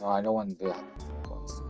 No, I don't want to do that once again.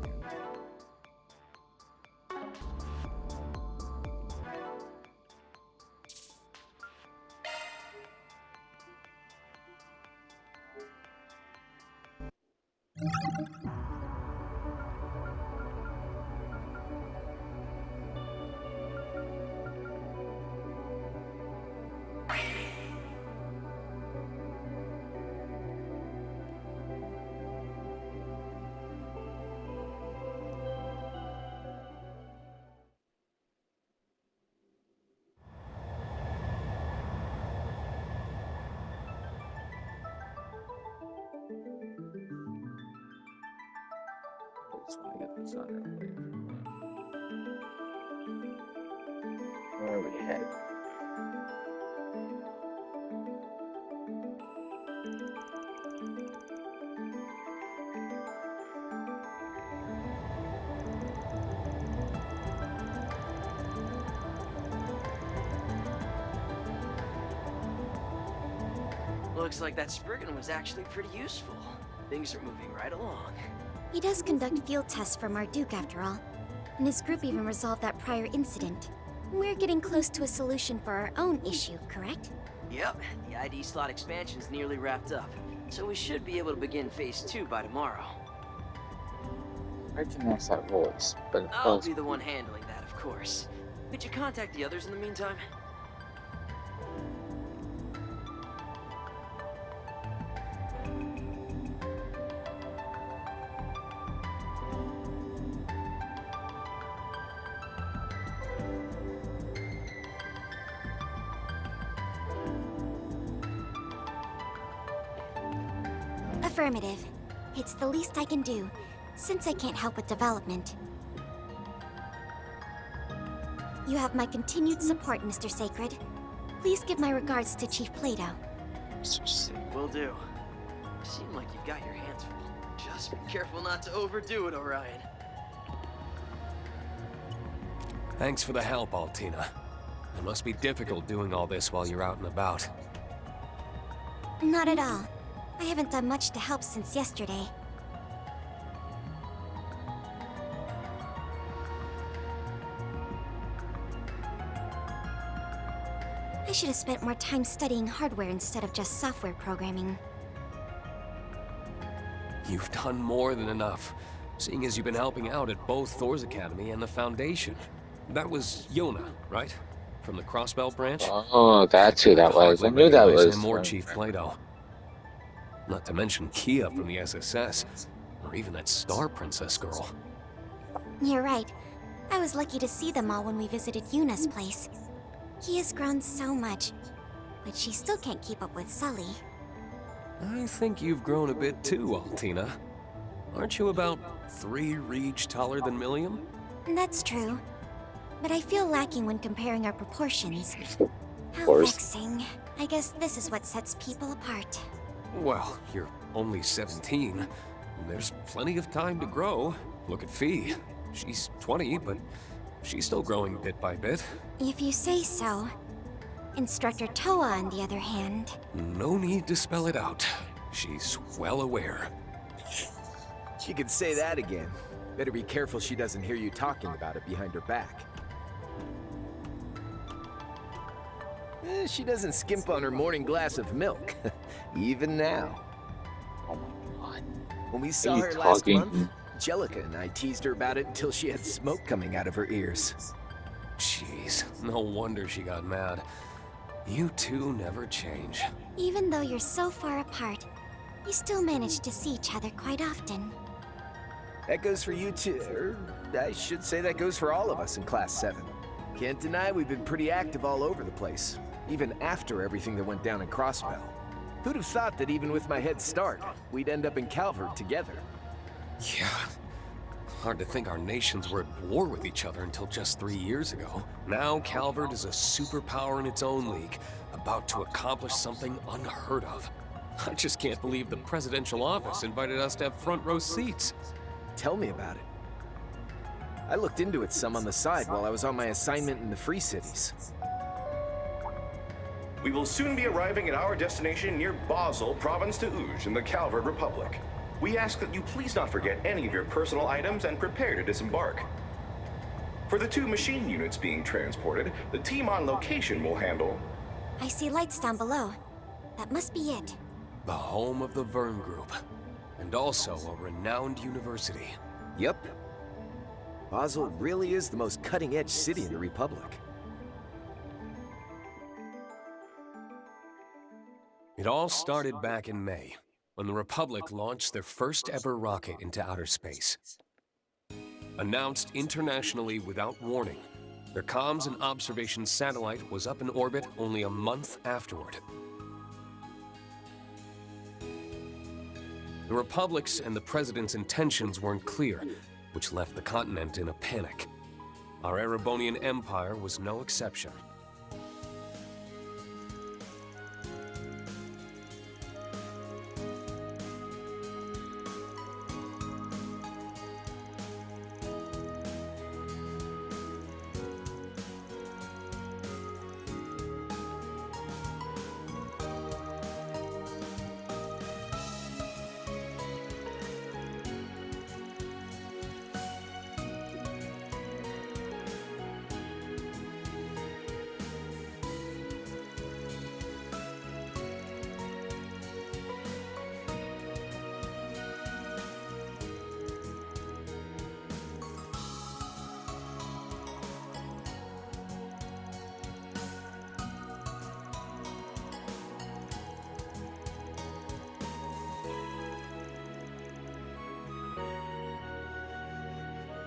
I just want to get this under the way. Where are we headed? Looks like that Spriggan was actually pretty useful. Things are moving right along. He does conduct field tests for Marduk after all, and his group even resolved that prior incident. We're getting close to a solution for our own issue, correct? Yep, the ID slot expansion's nearly wrapped up, so we should be able to begin Phase 2 by tomorrow. I recognize that voice, but I'll be the one handling that, of course. Could you contact the others in the meantime? Affirmative. It's the least I can do, since I can't help with development. You have my continued support, Mr. Sacred. Please give my regards to Chief Plato. Will do. Seem like you've got your hands full. Just be careful not to overdo it, Orion. Thanks for the help, Altina. It must be difficult doing all this while you're out and about. Not at all. I haven't done much to help since yesterday. I should have spent more time studying hardware instead of just software programming. You've done more than enough, seeing as you've been helping out at both Thor's Academy and the Foundation. That was Yona, right? From the Crossbelt branch? Oh, that's who that was. I knew that was him or Chief Plato. Not to mention Kia from the SSS, or even that Star Princess girl. You're right. I was lucky to see them all when we visited Yuna's place. He has grown so much, but she still can't keep up with Sully. I think you've grown a bit too, Altina. Aren't you about 3 reach taller than Milliam? That's true. But I feel lacking when comparing our proportions. How course. vexing. I guess this is what sets people apart. Well, you're only 17. There's plenty of time to grow. Look at Fee. She's 20, but she's still growing bit by bit. If you say so. Instructor Toa, on the other hand... No need to spell it out. She's well aware. She could say that again. Better be careful she doesn't hear you talking about it behind her back. She doesn't skimp on her morning glass of milk, even now. Oh my god. When we saw her last month, Jellica and I teased her about it until she had smoke coming out of her ears. Jeez, no wonder she got mad. You two never change. Even though you're so far apart, you still manage to see each other quite often. That goes for you too, or I should say that goes for all of us in Class 7. Can't deny we've been pretty active all over the place, even after everything that went down in Crossbell. Who'd have thought that even with my head start, we'd end up in Calvert together? Yeah. Hard to think our nations were at war with each other until just 3 years ago. Now Calvert is a superpower in its own league, about to accomplish something unheard of. I just can't believe the presidential office invited us to have front row seats. Tell me about it. I looked into it some on the side while I was on my assignment in the Free Cities. We will soon be arriving at our destination near Basel, Province de Ouge, in the Calvard Republic. We ask that you please not forget any of your personal items and prepare to disembark. For the 2 machine units being transported, the team on location will handle... I see lights down below. That must be it. The home of the Verne Group, and also a renowned university. Yep. Basel really is the most cutting-edge city in the Republic. It all started back in May, when the Republic launched their first ever rocket into outer space. Announced internationally without warning, their comms and observation satellite was up in orbit only a month afterward. The Republic's and the President's intentions weren't clear, which left the continent in a panic. Our Erebonian Empire was no exception.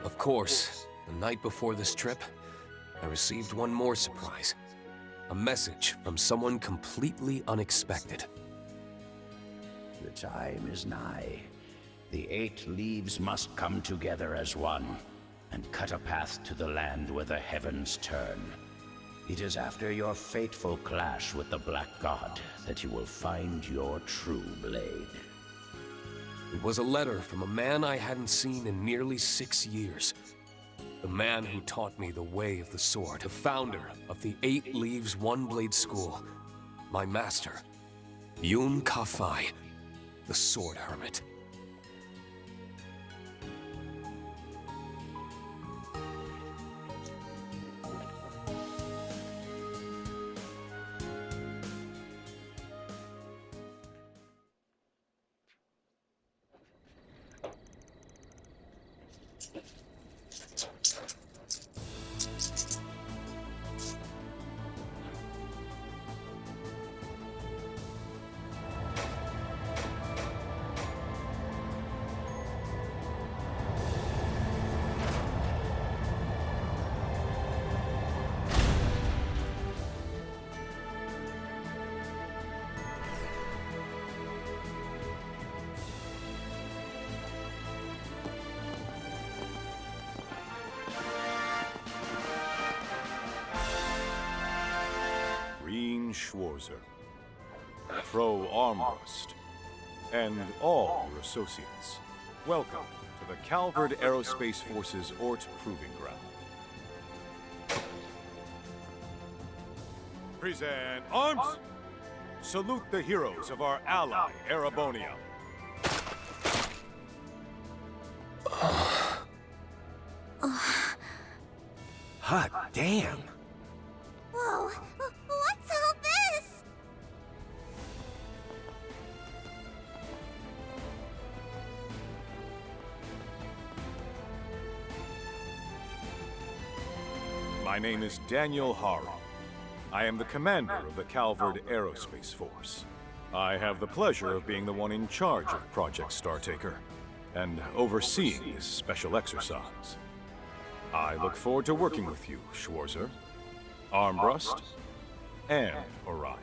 Of course, the night before this trip, I received one more surprise. A message from someone completely unexpected. The time is nigh. The 8 leaves must come together as one, and cut a path to the land where the heavens turn. It is after your fateful clash with the Black God that you will find your true blade. It was a letter from a man I hadn't seen in nearly 6 years. The man who taught me the way of the sword, the founder of the 8 Leaves One Blade School. My master, Yun Ka-Fai, the Sword Hermit. Schwarzer, Pro Armbrust, and all your associates. Welcome to the Calvard Aerospace Force's Ort Proving Ground. Present arms! Salute the heroes of our ally, Erebonia. Hot damn! Whoa, what's all this? My name is Daniel Haru. I am the commander of the Calvard Aerospace Force. I have the pleasure of being the one in charge of Project Startaker and overseeing this special exercise. I look forward to working with you, Schwarzer, Armbrust, and Orion.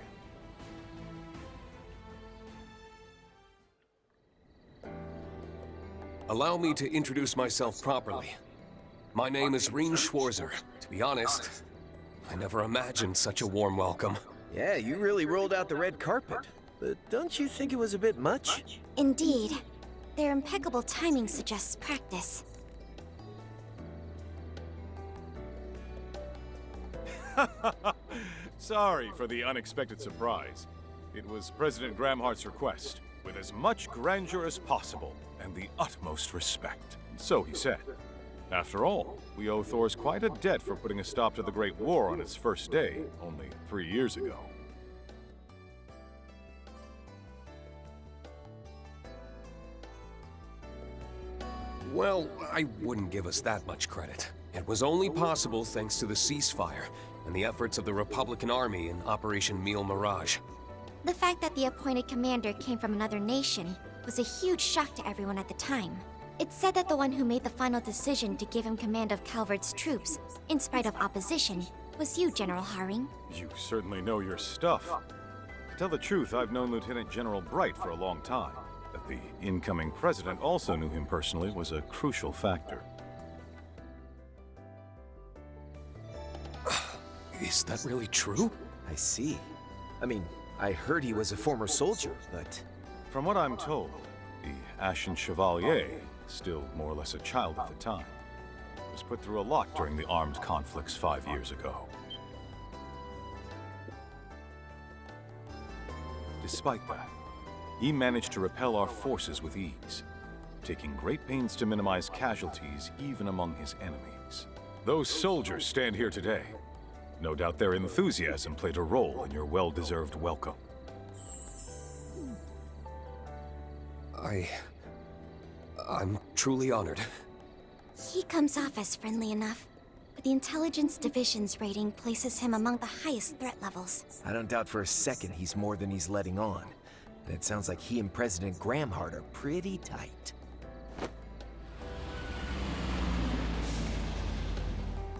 Allow me to introduce myself properly. My name is Reen Schwarzer. To be honest, I never imagined such a warm welcome. Yeah, you really rolled out the red carpet. But don't you think it was a bit much? Indeed. Their impeccable timing suggests practice. Sorry for the unexpected surprise. It was President Gramhart's request, with as much grandeur as possible and the utmost respect. So he said. After all, we owe Thors quite a debt for putting a stop to the Great War on its first day, only 3 years ago. Well, I wouldn't give us that much credit. It was only possible thanks to the ceasefire and the efforts of the Republican Army in Operation Meal Mirage. The fact that the appointed commander came from another nation was a huge shock to everyone at the time. It's said that the one who made the final decision to give him command of Calvert's troops, in spite of opposition, was you, General Haring. You certainly know your stuff. To tell the truth, I've known Lieutenant General Bright for a long time. That the incoming president also knew him personally was a crucial factor. Is that really true? I see. I mean, I heard he was a former soldier, but... From what I'm told, the Ashen Chevalier, still more or less a child at the time, was put through a lot during the armed conflicts 5 years ago. Despite that, he managed to repel our forces with ease, taking great pains to minimize casualties even among his enemies. Those soldiers stand here today. No doubt their enthusiasm played a role in your well-deserved welcome. I'm truly honored. He comes off as friendly enough, but the Intelligence Division's rating places him among the highest threat levels. I don't doubt for a second he's more than he's letting on. And it sounds like he and President Gramhart are pretty tight.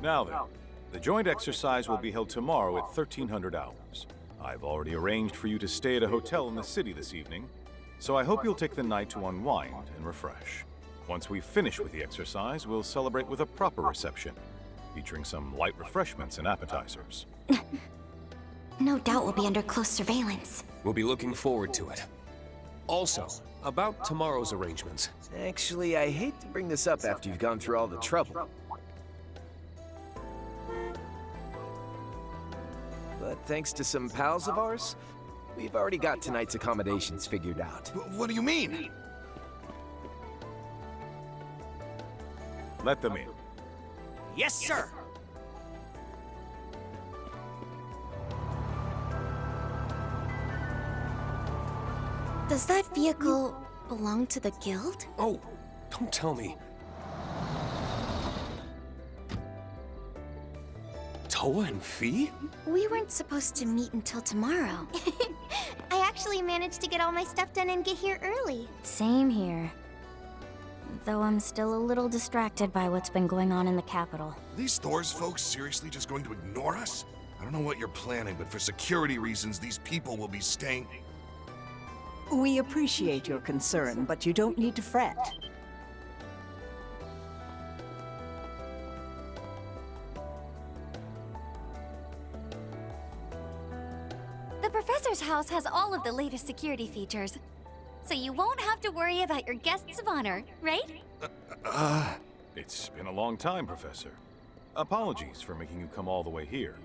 Now then, the joint exercise will be held tomorrow at 1300 hours. I've already arranged for you to stay at a hotel in the city this evening, so I hope you'll take the night to unwind and refresh. Once we finish with the exercise, we'll celebrate with a proper reception, featuring some light refreshments and appetizers. No doubt we'll be under close surveillance. We'll be looking forward to it. Also, about tomorrow's arrangements. Actually, I hate to bring this up after you've gone through all the trouble. But thanks to some pals of ours, we've already got tonight's accommodations figured out. What do you mean? Let them in. Yes, sir! Does that vehicle belong to the guild? Oh, don't tell me. Toa and Fee? We weren't supposed to meet until tomorrow. I actually managed to get all my stuff done and get here early. Same here. Though I'm still a little distracted by what's been going on in the capital. Are these Thors folks seriously just going to ignore us? I don't know what you're planning, but for security reasons, these people will be staying... We appreciate your concern, but you don't need to fret. The professor's house has all of the latest security features, so you won't have to worry about your guests of honor, right? It's been a long time, Professor. Apologies for making you come all the way here,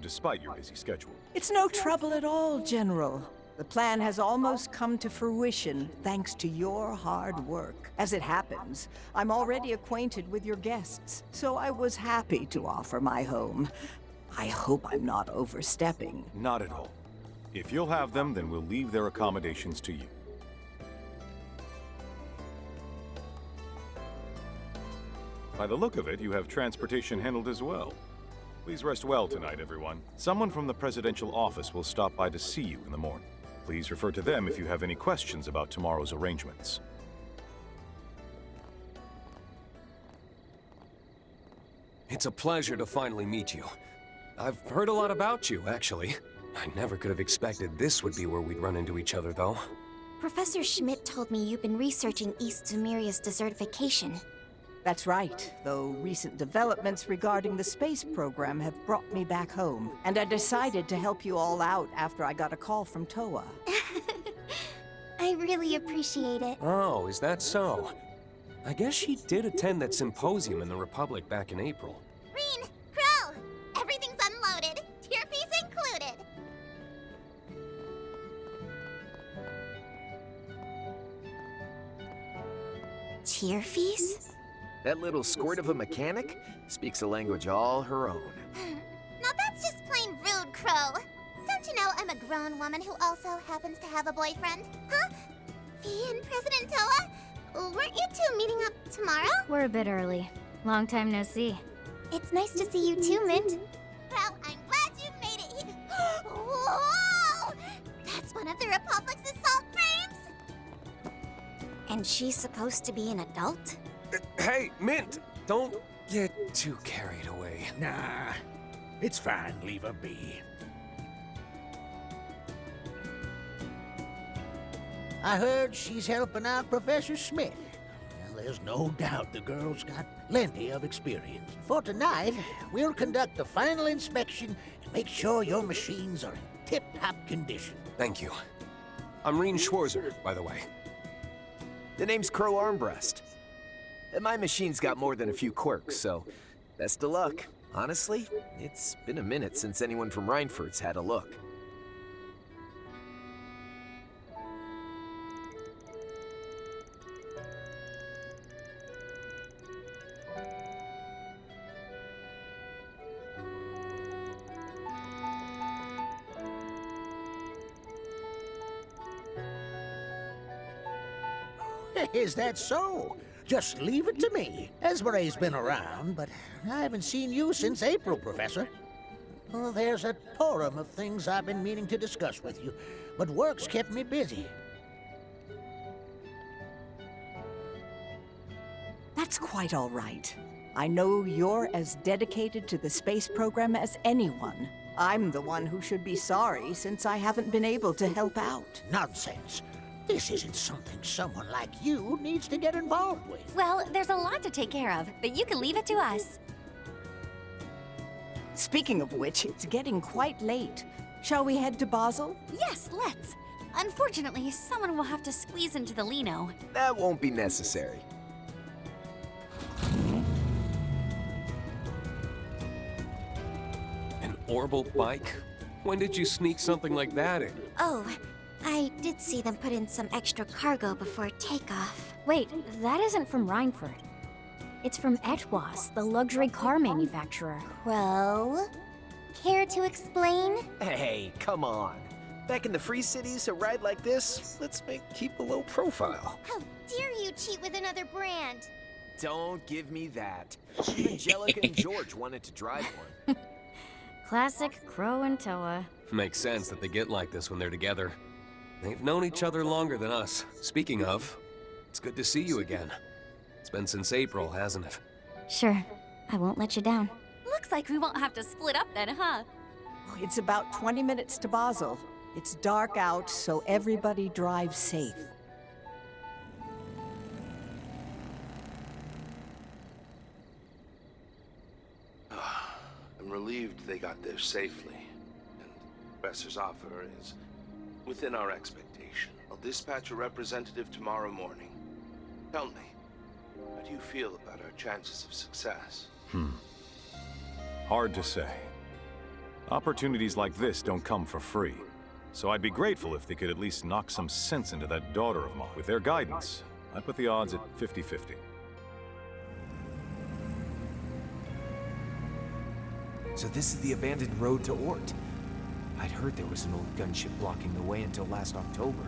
despite your busy schedule. It's no trouble at all, General. The plan has almost come to fruition thanks to your hard work. As it happens, I'm already acquainted with your guests, so I was happy to offer my home. I hope I'm not overstepping. Not at all. If you'll have them, then we'll leave their accommodations to you. By the look of it, you have transportation handled as well. Please rest well tonight, everyone. Someone from the presidential office will stop by to see you in the morning. Please refer to them if you have any questions about tomorrow's arrangements. It's a pleasure to finally meet you. I've heard a lot about you, actually. I never could have expected this would be where we'd run into each other, though. Professor Schmidt told me you've been researching East Zumeria's desertification. That's right, though recent developments regarding the space program have brought me back home, and I decided to help you all out after I got a call from Toa. I really appreciate it. Oh, is that so? I guess she did attend that symposium in the Republic back in April. Reen! Krill! Everything's Tearfees? That little squirt of a mechanic speaks a language all her own. Now that's just plain rude, Crow. Don't you know I'm a grown woman who also happens to have a boyfriend? Huh? Fee and President Toa? Weren't you two meeting up tomorrow? We're a bit early. Long time no see. It's nice to see you too, Mint. Well, I'm glad you made it here. Whoa! That's one of the Republic's assault frames? And she's supposed to be an adult? Hey, Mint! Don't get too carried away. Nah, it's fine. Leave her be. I heard she's helping out Professor Smith. Well, there's no doubt the girl's got plenty of experience. For tonight, we'll conduct a final inspection and make sure your machines are in tip-top condition. Thank you. I'm Reen Schwarzer, by the way. The name's Crow Armbrust. And my machine's got more than a few quirks, so best of luck. Honestly, it's been a minute since anyone from Reinford's had a look. Is that so? Just leave it to me. Esmere's been around, but I haven't seen you since April, Professor. Oh, there's a torrent of things I've been meaning to discuss with you, but work's kept me busy. That's quite all right. I know you're as dedicated to the space program as anyone. I'm the one who should be sorry since I haven't been able to help out. Nonsense. This isn't something someone like you needs to get involved with. Well, there's a lot to take care of, but you can leave it to us. Speaking of which, it's getting quite late. Shall we head to Basel? Yes, let's. Unfortunately, someone will have to squeeze into the Lino. That won't be necessary. An orbital bike? When did you sneak something like that in? Oh, I did see them put in some extra cargo before takeoff. Wait, that isn't from Reinford. It's from Etwas, the luxury car manufacturer. Crow? Care to explain? Hey, come on. Back in the Free Cities, a ride like this, keep a low profile. How dare you cheat with another brand? Don't give me that. Even Jellica and George wanted to drive one. Classic Crow and Toa. Makes sense that they get like this when they're together. They've known each other longer than us. Speaking of, it's good to see you again. It's been since April, hasn't it? Sure, I won't let you down. Looks like we won't have to split up then, huh? It's about 20 minutes to Basel. It's dark out, so everybody drives safe. I'm relieved they got there safely, and the professor's offer is within our expectation. I'll dispatch a representative tomorrow morning. Tell me, how do you feel about our chances of success? Hard to say. Opportunities like this don't come for free, so I'd be grateful if they could at least knock some sense into that daughter of mine. With their guidance, I'd put the odds at 50-50. So this is the abandoned road to Ort. I'd heard there was an old gunship blocking the way until last October.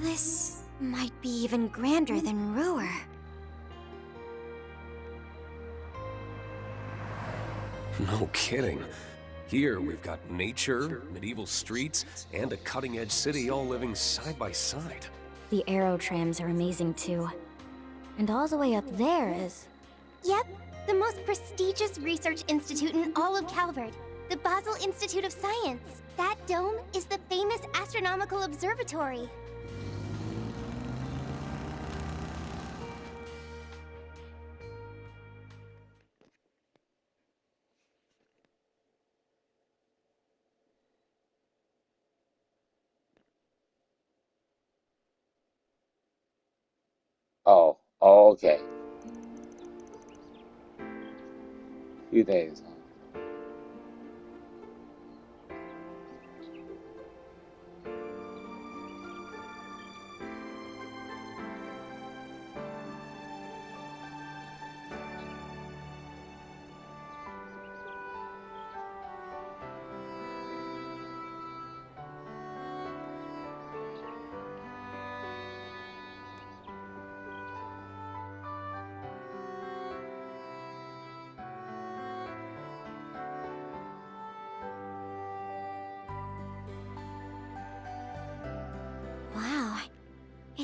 This might be even grander than Ruhr. No kidding. Here we've got nature, medieval streets, and a cutting-edge city all living side by side. The aero trams are amazing too. And all the way up there is... Yep, the most prestigious research institute in all of Calvert, the Basel Institute of Science. That dome is the famous astronomical observatory. Oh, okay. Few days, huh?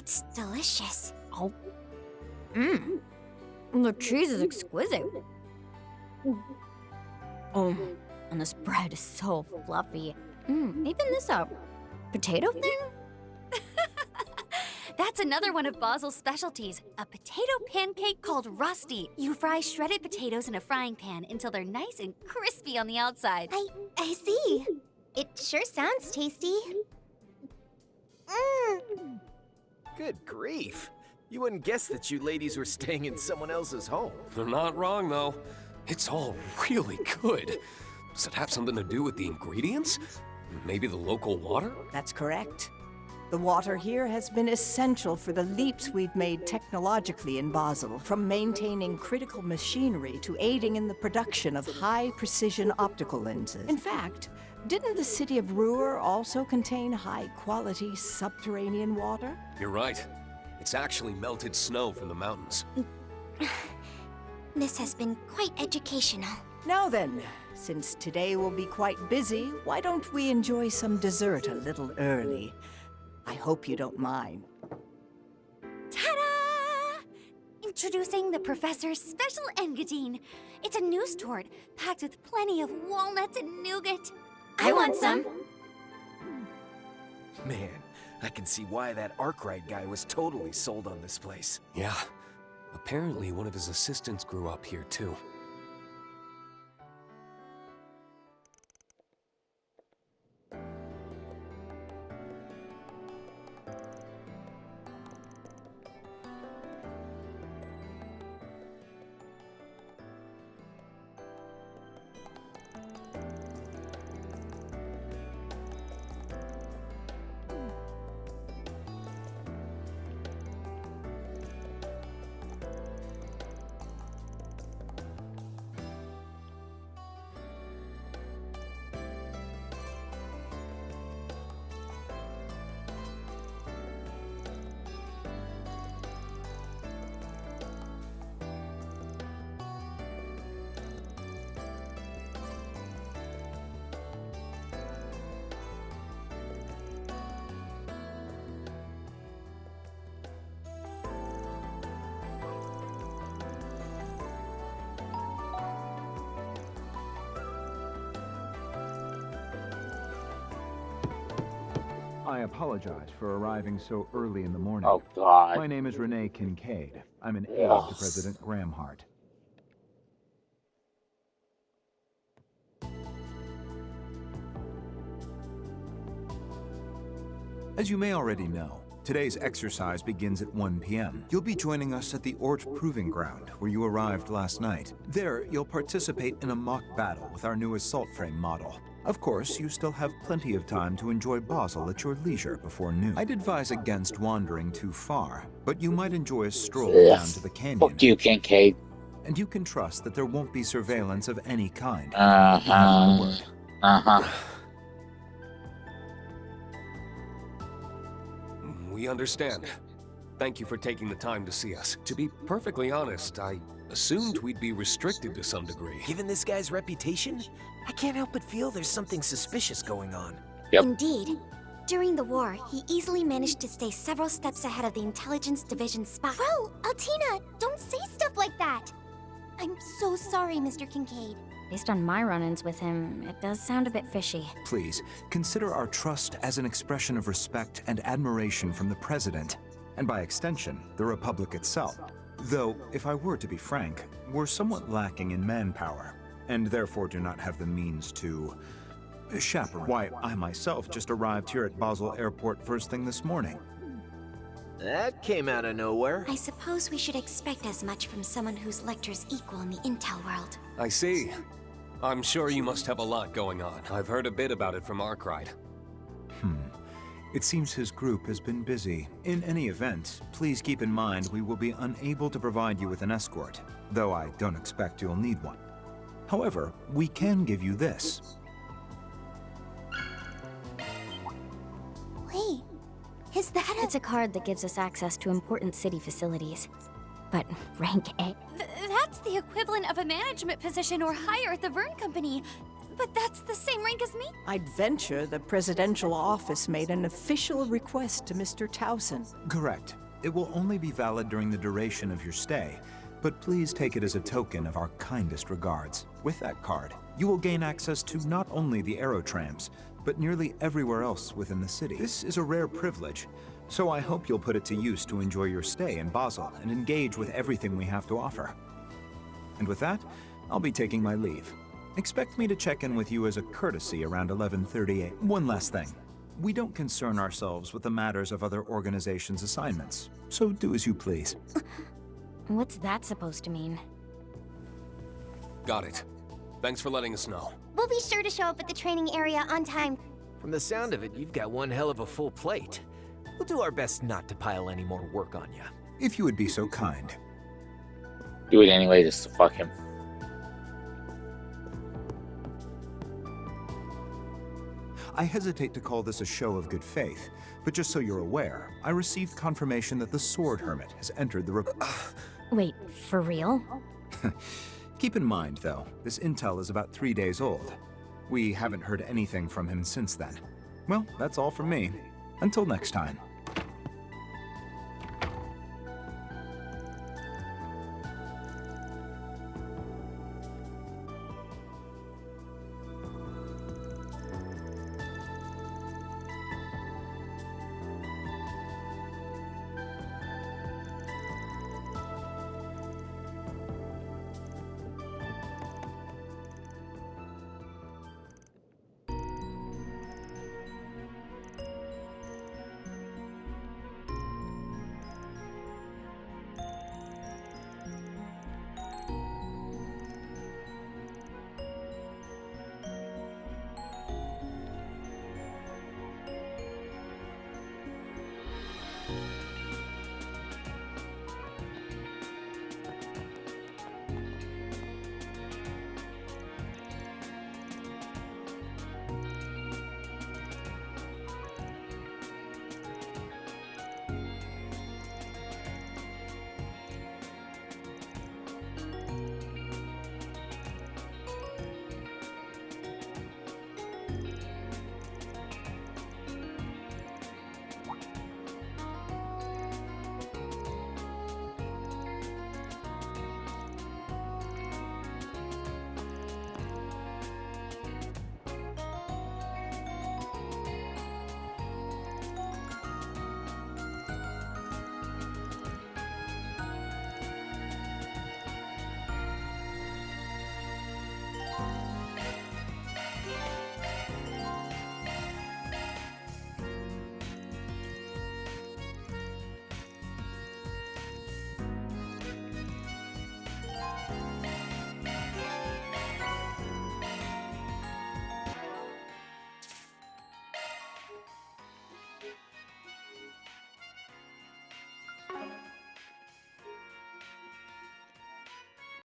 It's delicious. Oh. Mmm. The cheese is exquisite. Oh, and this bread is so fluffy. Even this potato thing? That's another one of Basel's specialties, a potato pancake called Rusty. You fry shredded potatoes in a frying pan until they're nice and crispy on the outside. I see. It sure sounds tasty. Good grief. You wouldn't guess that you ladies were staying in someone else's home. They're not wrong, though. It's all really good. Does it have something to do with the ingredients? Maybe the local water? That's correct. The water here has been essential for the leaps we've made technologically in Basel, from maintaining critical machinery to aiding in the production of high-precision optical lenses. In fact, didn't the city of Ruhr also contain high-quality subterranean water? You're right. It's actually melted snow from the mountains. This has been quite educational. Now then, since today will be quite busy, why don't we enjoy some dessert a little early? I hope you don't mind. Ta-da! Introducing the Professor's Special Engadine. It's a news tort packed with plenty of walnuts and nougat. I want some. Man, I can see why that Arkwright guy was totally sold on this place. Yeah. Apparently one of his assistants grew up here, too. I apologize for arriving so early in the morning. Oh, God. My name is Renee Kincaid. I'm an aide Yes. to President Gramhart. As you may already know, today's exercise begins at 1 p.m. You'll be joining us at the Ort Proving Ground, where you arrived last night. There, you'll participate in a mock battle with our new assault frame model. Of course, you still have plenty of time to enjoy Basel at your leisure before noon. I'd advise against wandering too far, but you might enjoy a stroll down to the canyon. Fuck you, Kincaid. And you can trust that there won't be surveillance of any kind. We understand. Thank you for taking the time to see us. To be perfectly honest, I assumed we'd be restricted to some degree. Given this guy's reputation, I can't help but feel there's something suspicious going on. Yep. Indeed. During the war, he easily managed to stay several steps ahead of the Intelligence Division spy. Bro, Altina, don't say stuff like that. I'm so sorry, Mr. Kincaid. Based on my run-ins with him, it does sound a bit fishy. Please, consider our trust as an expression of respect and admiration from the President, and by extension, the Republic itself. Though, if I were to be frank, we're somewhat lacking in manpower, and therefore do not have the means to chaperone. Why, I myself just arrived here at Basel Airport first thing this morning. That came out of nowhere. I suppose we should expect as much from someone whose lecture's equal in the intel world. I see. I'm sure you must have a lot going on. I've heard a bit about it from Arkwright. It seems his group has been busy. In any event, please keep in mind we will be unable to provide you with an escort, though I don't expect you'll need one. However, we can give you this. Wait, is that It's a card that gives us access to important city facilities. But rank A. That's the equivalent of a management position or higher at the Verne Company. But that's the same rank as me? I'd venture the presidential office made an official request to Mr. Towson. Correct. It will only be valid during the duration of your stay, but please take it as a token of our kindest regards. With that card, you will gain access to not only the Aerotrams, but nearly everywhere else within the city. This is a rare privilege, so I hope you'll put it to use to enjoy your stay in Basel and engage with everything we have to offer. And with that, I'll be taking my leave. Expect me to check in with you as a courtesy around 11:38. One last thing. We don't concern ourselves with the matters of other organizations' assignments, so do as you please. What's that supposed to mean? Got it. Thanks for letting us know. We'll be sure to show up at the training area on time. From the sound of it, you've got one hell of a full plate. We'll do our best not to pile any more work on you. If you would be so kind. Do it anyway just to fuck him. I hesitate to call this a show of good faith, but just so you're aware, I received confirmation that the Sword Hermit has entered the Wait, for real? Keep in mind, though, this intel is about 3 days old. We haven't heard anything from him since then. Well, that's all from me. Until next time.